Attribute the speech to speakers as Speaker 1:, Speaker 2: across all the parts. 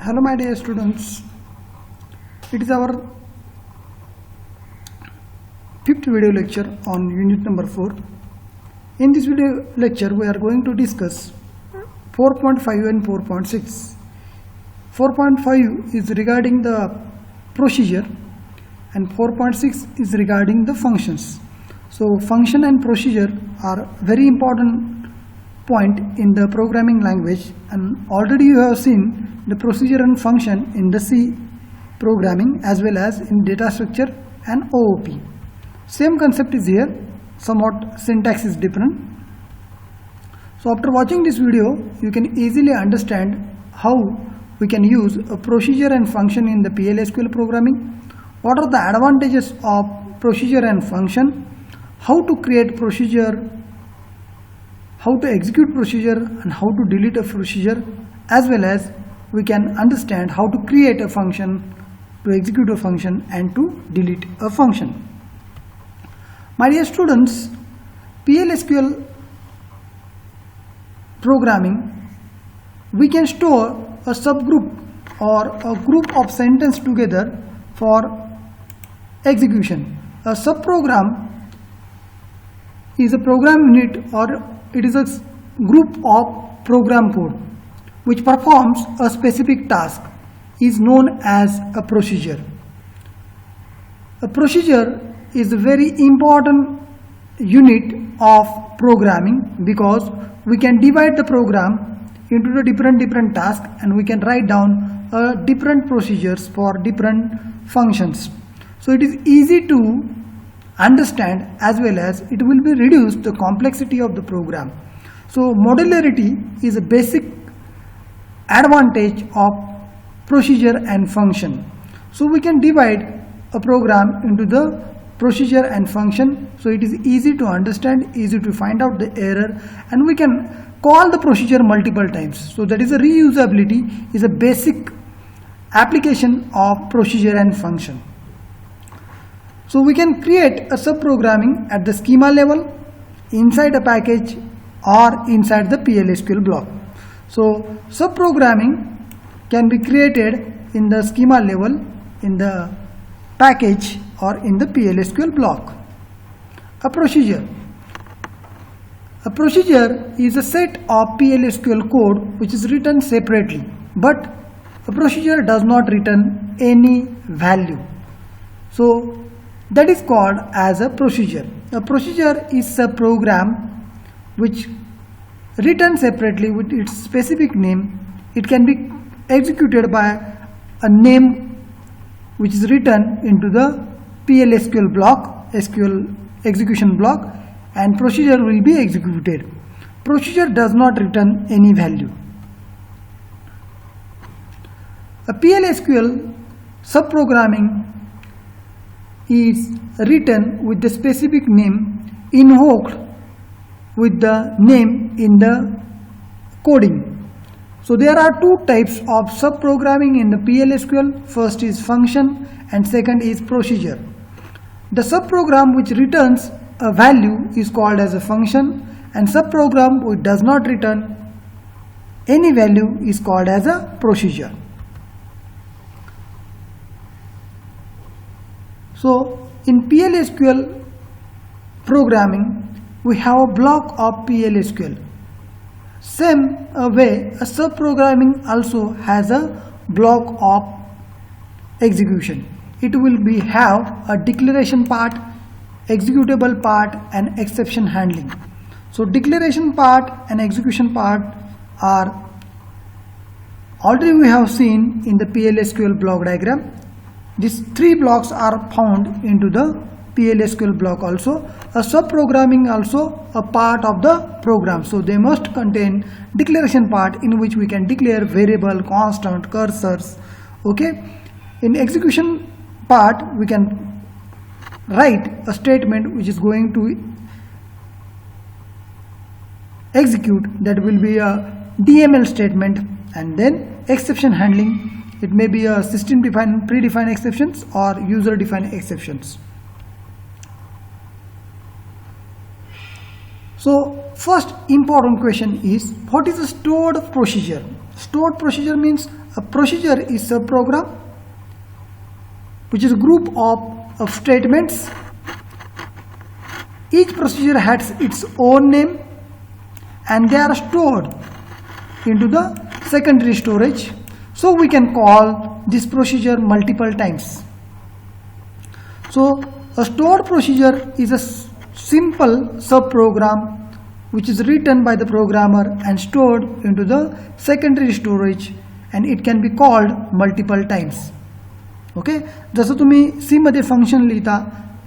Speaker 1: Hello my dear students, it is our 5th video lecture on unit number 4. In this video lecture we are going to discuss 4.5 and 4.6. 4.5 is regarding the procedure and 4.6 is regarding the functions. So function and procedure are very important point in the programming language, and already you have seen the procedure and function in the C programming as well as in data structure and OOP. Same concept is here, somewhat syntax is different. So after watching this video you can easily understand how we can use a procedure and function in the PL/SQL programming, what are the advantages of procedure and function, how to create procedure, how to execute procedure and how to delete a procedure, as well as we can understand how to create a function, to execute a function and to delete a function. My dear students, PL/SQL programming, we can store a subgroup or a group of sentences together for execution. A subprogram is a program unit, or it is a group of program code which performs a specific task, is known as a procedure. A procedure is a very important unit of programming because we can divide the program into the different tasks and we can write down different procedures for different functions. So it is easy to understand as well as it will be reduce the complexity of the program. So modularity is a basic advantage of procedure and function. So we can divide a program into the procedure and function, so it is easy to understand, easy to find out the error, and we can call the procedure multiple times. So that is a reusability, is a basic application of procedure and function. So we can create a subprogramming at the schema level, inside a package, or inside the PL/SQL block. So subprogramming can be created in the schema level, in the package, or in the PL/SQL block. A procedure is a set of PL/SQL code which is written separately, but a procedure does not return any value. So that is called as a procedure. A procedure is a program which written separately with its specific name. It can be executed by a name which is written into the PL/SQL block, SQL execution block, and procedure will be executed. Procedure does not return any value. A PL/SQL subprogramming is written with the specific name, invoked with the name in the coding. So there are two types of subprogramming in the PL/SQL. First is function and second is procedure. The subprogram which returns a value is called as a function, and subprogram which does not return any value is called as a procedure. So in PL/SQL programming we have a block of PL/SQL. Same way a subprogramming also has a block of execution. It will have a declaration part, executable part, and exception handling. So declaration part and execution part are already we have seen in the PL/SQL block diagram. These three blocks are found into the PL/SQL block also. A subprogramming also a part of the program, so they must contain declaration part in which we can declare variable, constant, cursors. Okay, in execution part we can write a statement which is going to execute, that will be a DML statement, and then exception handling, it may be a system defined predefined exceptions or user defined exceptions. So first important question is, what is a stored procedure? Stored procedure means A procedure is a program which is a group of statements. Each procedure has its own name and they are stored into the secondary storage. So we can call this procedure multiple times. So a stored procedure is a simple subprogram which is written by the programmer and stored into the secondary storage, and it can be called multiple times. Okay, जसं तुम्ही सी मध्ये function लिहिता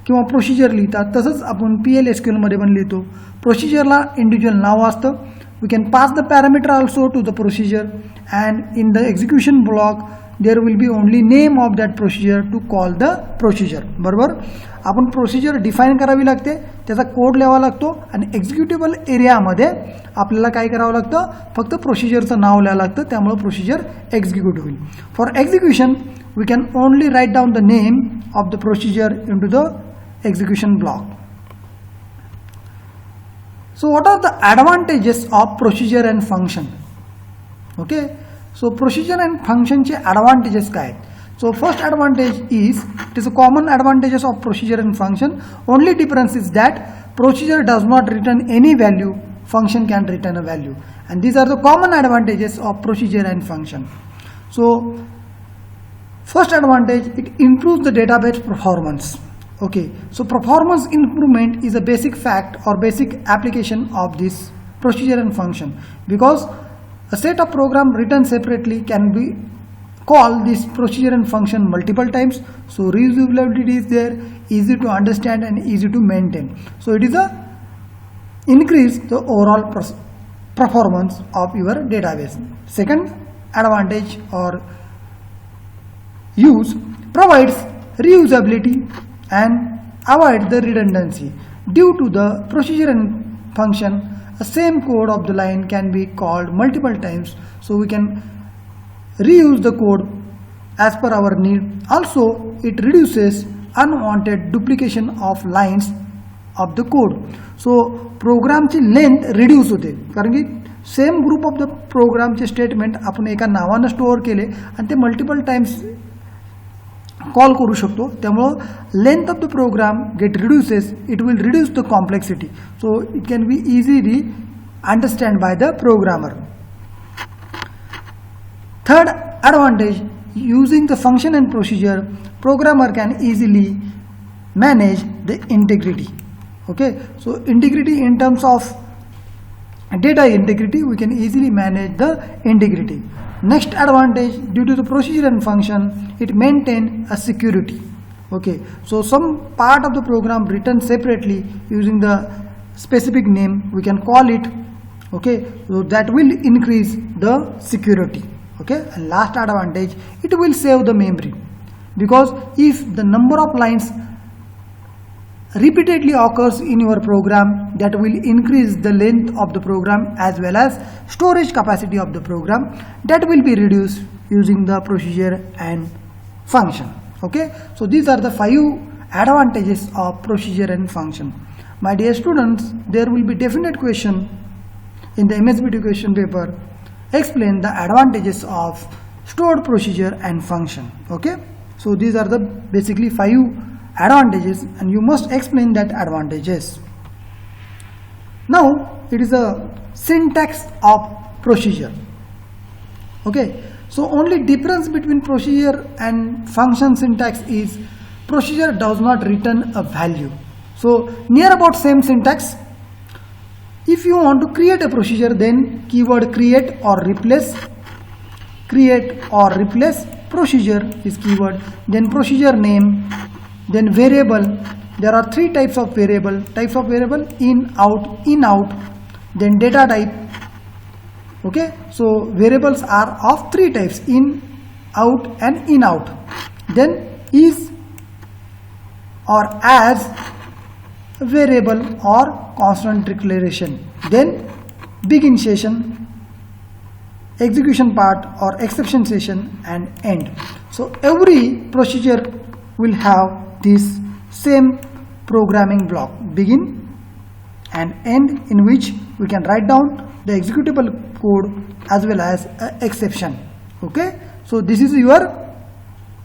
Speaker 1: किंवा procedure लिहिता तसंच आपण PL/SQL मध्ये पण लिहितो. प्रोसिजरला इंडिव्हिज्युअल नाव असतं. We can pass the parameter also to the procedure and in the execution block there will be only name of that procedure to call the procedure. बरोबर, आपण प्रोसिजर डिफाईन करावी लागते, त्याचा कोड लिहावा लागतो आणि एक्झिक्युटेबल एरियामध्ये आपल्याला काय करावं लागतं, फक्त प्रोसिजरचं नाव लिहावं लागतं. त्यामुळे प्रोसिजर एक्झिक्यूट होईल. For execution we can only write down the name of the procedure into the execution block. So what are the advantages of procedure and function? Okay, so procedure and function चे advantages काय आहेत? So first advantage is, it is a common advantages of procedure and function. Only difference is that procedure does not return any value, function can return a value, and these are the common advantages of procedure and function. So first advantage, it improves the database performance. Okay, so performance improvement is a basic fact or basic application of this procedure and function, because a set of program written separately can be called this procedure and function multiple times. So reusability is there, easy to understand and easy to maintain. So it is a increase the overall performance of your database. Second advantage or use, provides reusability and avoid the redundancy. Due to the procedure and function, a same code of the line can be called multiple times, so we can reuse the code as per our need. Also, it reduces unwanted duplication of lines of the code. So program ची length reduce होते, कारण की same group of the program चे statement आपण एका नावाने store केले आणि ते मल्टिपल टाइम्स कॉल करू शकतो. त्यामुळे length of the program get reduces, it will reduce the complexity, so it can be easily understand by the programmer. Third advantage, using the function and procedure, programmer can easily manage the integrity. Okay, so integrity in terms of data integrity, we can easily manage the integrity. Next advantage, due to the procedure and function, it maintain a security. Okay, so some part of the program written separately using the specific name, we can call it. Okay, so that will increase the security. Okay, and last advantage, it will save the memory, because if the number of lines repeatedly occurs in your program, that will increase the length of the program as well as storage capacity of the program, that will be reduced using the procedure and function. Okay, so these are the 5 advantages of procedure and function. My dear students, there will be definite question in the MSBT question paper. Explain the advantages of stored procedure and function. Okay, so these are the basically 5 advantages and you must explain that advantages. Now it is a syntax of procedure. Okay, so only difference between procedure and function syntax is procedure does not return a value. So near about same syntax. If you want to create a procedure, then keyword create or replace, procedure is keyword, then procedure name, then variable. There are 3 types of variable, in out, then data type. Okay, so variables are of 3 types, in, out and in out. Then is or as variable or constant declaration, then begin session, execution part or exception session, and end. So every procedure will have this same programming block, begin and end, in which we can write down the executable code as well as exception. Okay, So this is your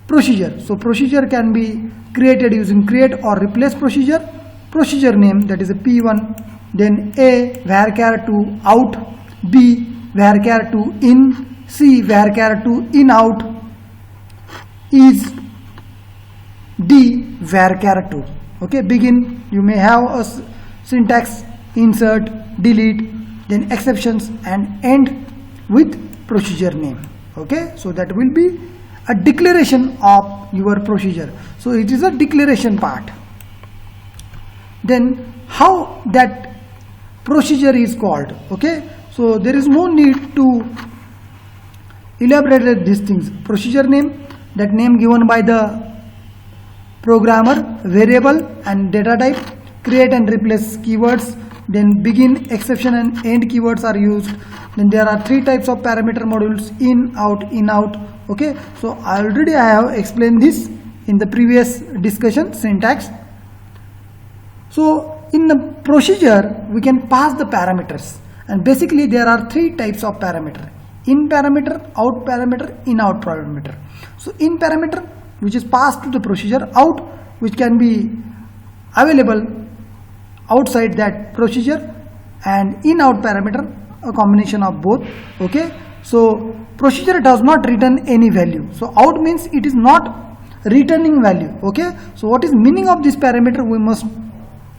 Speaker 1: procedure. So procedure can be created using create or replace procedure. Procedure name, that is a P1, then A varchar to out, B varchar to in, C varchar to in out, is D varchar to. Okay, begin, you may have a syntax insert, delete, then exceptions, and end with procedure name. Okay, so that will be a declaration of your procedure. So it is a declaration part. Then how that procedure is called? Okay, so there is no need to elaborate these things. Procedure name, that name given by the programmer, variable and data type, create and replace keywords, then begin, exception and end keywords are used. Then there are three types of parameter modules, in out. Okay, so already I have explained this in the previous discussion, syntax. So in the procedure we can pass the parameters, and basically there are three types of parameter: in parameter, out parameter, in out parameter. So in parameter, which is passed to the procedure, out, which can be available outside that procedure, and in out parameter, a combination of both. Okay, so procedure does not return any value. So out means it is not returning value. Okay, so what is meaning of this parameter we must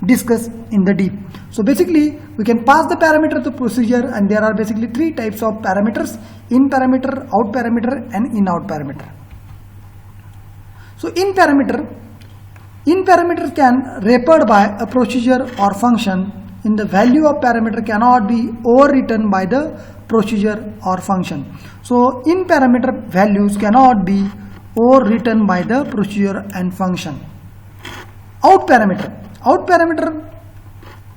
Speaker 1: discuss in the deep. So basically we can pass the parameter to procedure, and there are basically three types of parameters: in parameter, out parameter, and in out parameter. So in parameter can referred by a procedure or function in the value of parameter cannot be overwritten by the procedure or function. So in parameter values cannot be overwritten by the procedure and function. Out parameter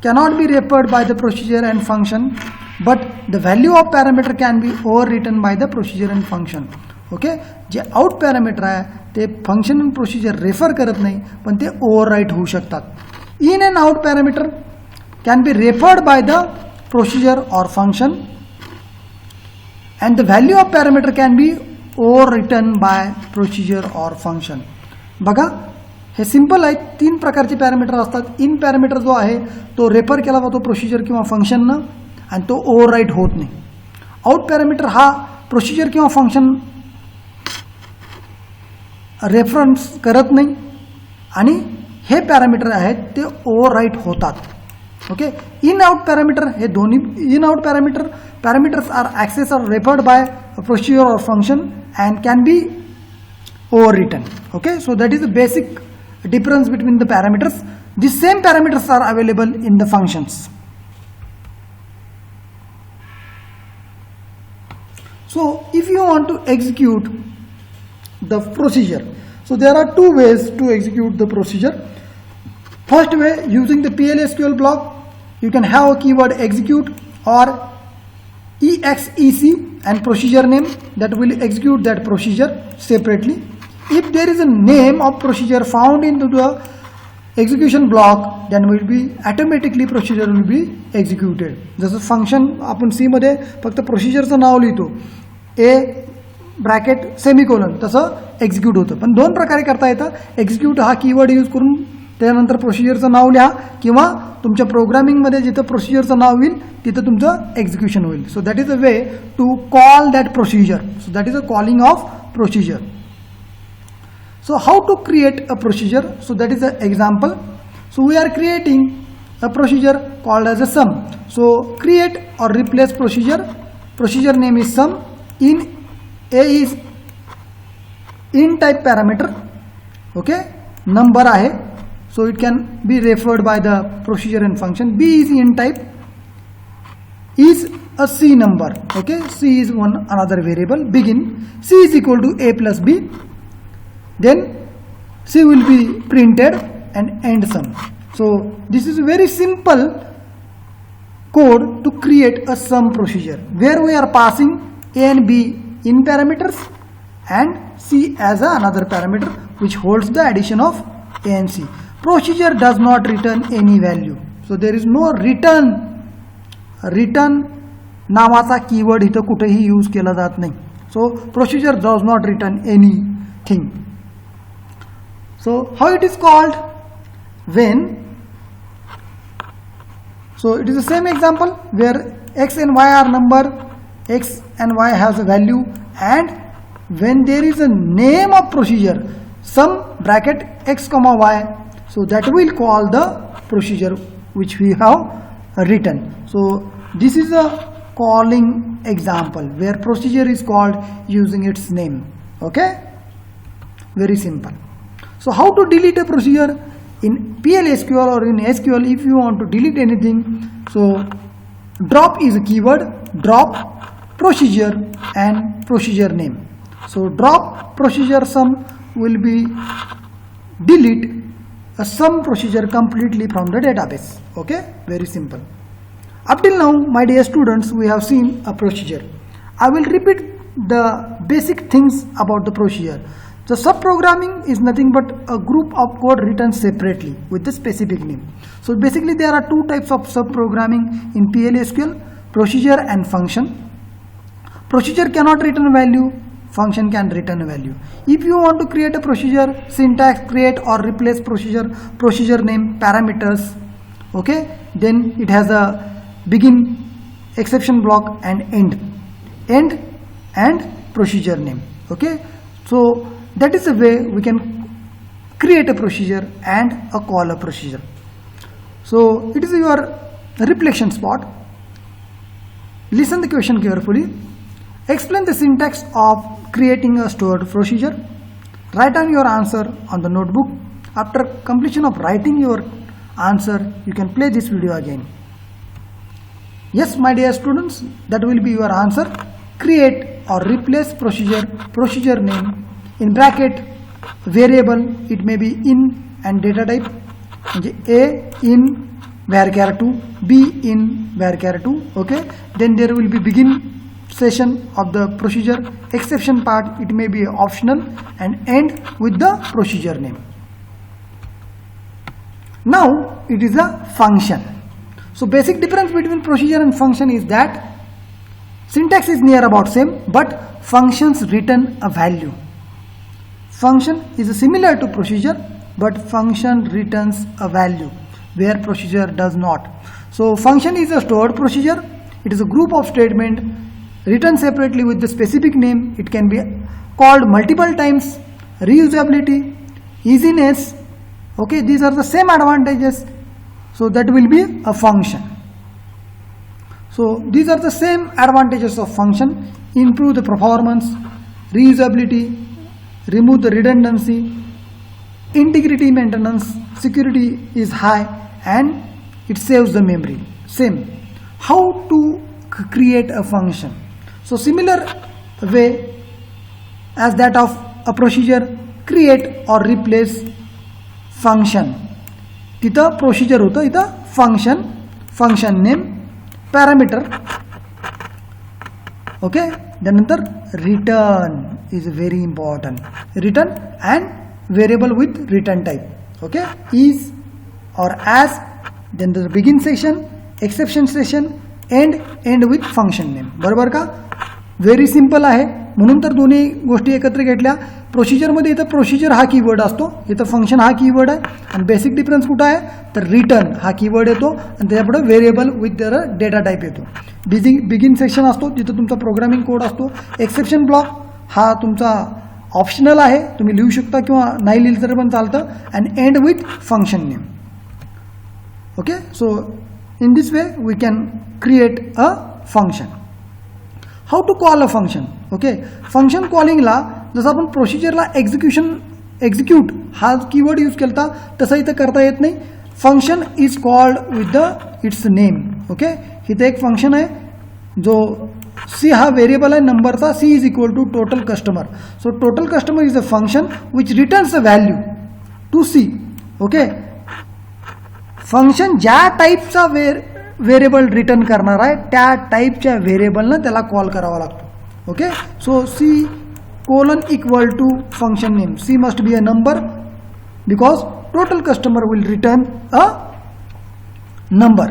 Speaker 1: cannot be referred by the procedure and function, but the value of parameter can be overwritten by the procedure and function. Okay, J out parameter आहे ते function and procedure refer करत नाही, पण ते overwrite होऊ शकतात. In and out parameter can be referred by the procedure or function and the value of parameter can be overwritten by procedure or function. बघा हे सिंपल आहे. तीन प्रकारचे पॅरामीटर असतात. इन पॅरामीटर जो आहे तो रेफर केला जातो प्रोसिजर किंवा फंक्शननं आणि तो ओव्हरराईट होत नाही. आउट पॅरामीटर हा प्रोसिजर किंवा फंक्शन रेफरन्स करत नाही आणि हे पॅरामीटर आहेत ते ओव्हरराईट होतात. ओके, इन आउट पॅरामीटर हे दोन्ही in out parameters are access are referred by procedure or function and can be overwritten. Okay, so that is the basic difference between the parameters. The same parameters are available in the functions. So if you want to execute the procedure, so there are two ways to execute the procedure. First way, using the PL/SQL block, you can have a keyword execute or exec and procedure name that will execute that procedure separately. If there is a name of procedure found into the execution block, then will be automatically procedure will be executed. जसं function आपण सी मध्ये फक्त प्रोसिजरचं नाव लिहितो A bracket semicolon, तसं execute होतं. पण दोन प्रकारे करता येतं. एक्झिक्यूट हा कीवर्ड यूज करून त्यानंतर प्रोसिजरचं नाव लिहा, किंवा तुमच्या प्रोग्रामिंगमध्ये जिथं प्रोसिजरचं नाव होईल तिथं तुमचं एक्झिक्युशन होईल. So that is a way to call that procedure. So that is a calling of procedure. So how to create a procedure? So that is an example. So we are creating a procedure called as a sum. So create or replace procedure. Procedure name is sum. In A is in type parameter. Okay, number आहे. So it can be referred by the procedure and function. B is in type. Is a C number. Okay, C is one another variable. Begin. C is equal to A plus B. Then C will be printed and end sum. So this is a very simple code to create a sum procedure where we are passing A and B in parameters and C as another parameter which holds the addition of A and C. Procedure does not return any value. So there is no return नावाचा keyword इथं कुठेही use केला जात नाही. So procedure does not return anything. So how it is called? When, so it is the same example where x and y are number, x and y has a value, and when there is a name of procedure, some bracket x comma y, so that will call the procedure which we have written. So this is a calling example where procedure is called using its name. Okay, very simple. So how to delete a procedure? In PL/SQL or in SQL, if you want to delete anything, so drop is a keyword, drop procedure and procedure name. So drop procedure sum will be delete a sum procedure completely from the database. Okay, very simple. Up till now, my dear students, we have seen a procedure. I will repeat the basic things about the procedure. The subprogramming is nothing but a group of code written separately with the specific name. So basically there are two types of subprogramming in PL/SQL, procedure and function. Procedure cannot return a value, function can return a value. If you want to create a procedure, syntax create or replace procedure, procedure name, parameters, okay, then it has a begin, exception block and end and procedure name. Okay, so that is the way we can create a procedure and a call a procedure. So it is your reflection spot. Listen the question carefully. Explain the syntax of creating a stored procedure. Write down your answer on the notebook. After completion of writing your answer, you can play this video again. Yes, my dear students, that will be your answer. Create or replace procedure name, in bracket variable, it may be in and data type, A in varchar 2, B in varchar 2, okay. Then there will be begin session of the procedure, exception part, it may be optional, and end with the procedure name. Now it is a function. So basic difference between procedure and function is that syntax is near about same, but functions return a value. Function is similar to procedure, but function returns a value where procedure does not. So function is a stored procedure. It is a group of statements written separately with the specific name. It can be called multiple times. Reusability, easiness, okay, these are the same advantages. So that will be a function. So these are the same advantages of function: improve the performance, reusability, remove the redundancy, integrity maintenance, security is high, and it saves the memory. Same. How to create a function? So similar way as that of a procedure, create or replace function. तिथं procedure होतं, इथं function name, parameter, okay. त्यानंतर return is very important. Return and variable with return type, okay. Is or as, then the begin session, exception session, end with function name. बरोबर का? Very simple आहे. म्हणून तर दोन्ही गोष्टी एकत्र घेतल्या. प्रोसिजरमध्ये इथं प्रोसिजर हा कीवर्ड असतो, इथं फंक्शन हा कीवर्ड आहे, आणि बेसिक डिफरन्स कुठं आहे तर रिटर्न हा कीवर्ड येतो आणि त्याच्यापुढे व्हेरिएबल विथ डेटा टाईप येतो. बिगिन सेक्शन असतो जिथं तुमचा प्रोग्रामिंग कोड असतो. एक्सेप्शन ब्लॉक हा तुमचा ऑप्शनल आहे, तुम्ही लिहू शकता किंवा नाही लिहिलं तरी पण चालतं. And end with function name. Okay, so in this way we can create a function. How to call a function. Okay, function कॉलिंगला जसं आपण प्रोसिजरला एक्झिक्यूट हा कीवर्ड यूज केला तसं इथं करता येत नाही. Function is called with the its name. Okay, इथं एक फंक्शन आहे जो सी हा व्हेरिएबल आहे नंबरचा. C is equal to total customer. So total customer is a function which returns a value to C. Okay, function ज्या टाईपचा व्हेरिएबल रिटर्न करणार आहे त्या टाईपच्या व्हेरिएबलनं त्याला कॉल करावा लागतो. Okay, so c colon equal to function name. C must be a number because total customer will return a number.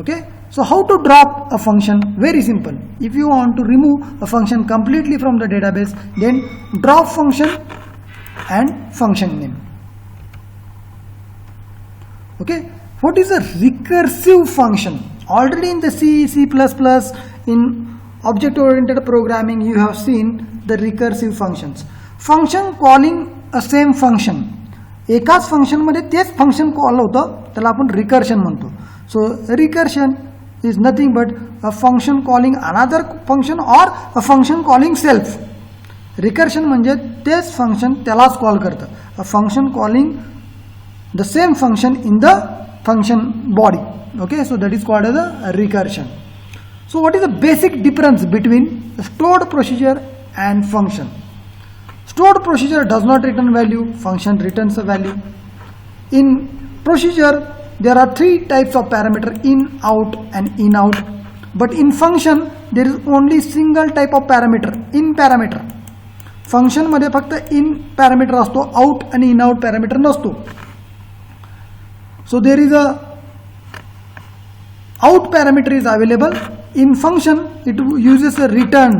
Speaker 1: Okay, So how to drop a function? Very simple. If you want to remove a function completely from the database, then drop function and function name. Okay, what is a recursive function? Already in the C, C++, in object-oriented programming, you have seen the recursive functions. Function calling a same function. एकाच function मध्ये तेच function call होतं, त्याला आपण recursion म्हणतो. सो recursion is nothing but a function calling another function or a function calling self. Recursion म्हणजे तेच function त्यालाच कॉल करतं. A function calling the same function in the function body. Okay, so that is called as a recursion. So what is the basic difference between a stored procedure and function? Stored procedure does not return value, function returns a value. In procedure there are three types of parameter: in, out and in out. But in function there is only single type of parameter, in parameter. Function मध्ये फक्त in parameter असतो, out आणि in out parameter नसतो. So there is a out parameter is available. In function it uses a return,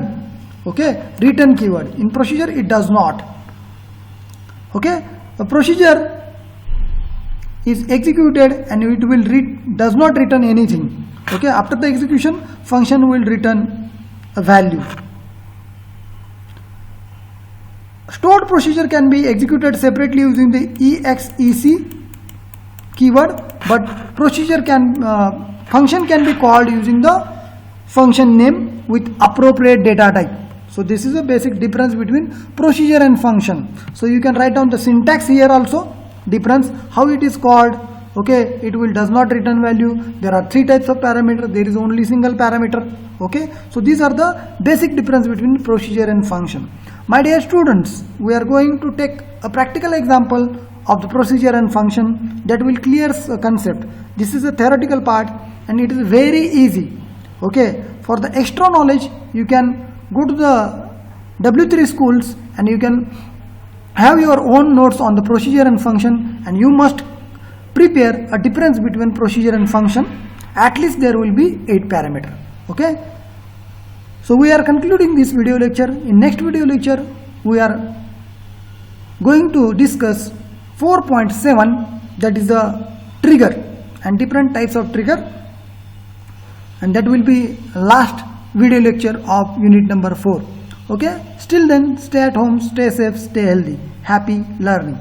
Speaker 1: okay, return keyword. In procedure it does not. Okay, a procedure is executed and it will does not return anything. Okay, after the execution function will return a value. Stored procedure can be executed separately using the exec keyword, but procedure can function can be called using the function name with appropriate data type. So this is a basic difference between procedure and function. So you can write down the syntax here also. Difference, how it is called. Okay, it will does not return value. There are three types of parameter. There is only single parameter. Okay, so these are the basic difference between procedure and function. My dear students, we are going to take a practical example of the procedure and function that will clear a concept. This is a theoretical part and it is very easy. Okay, for the extra knowledge you can go to the W3 schools and you can have your own notes on the procedure and function, and you must prepare a difference between procedure and function. At least there will be 8 parameter. Okay, so we are concluding this video lecture. In next video lecture we are going to discuss 4.7, that is the trigger and different types of trigger, and that will be last video lecture of unit number 4. Okay, still then, stay at home, stay safe, stay healthy. Happy learning.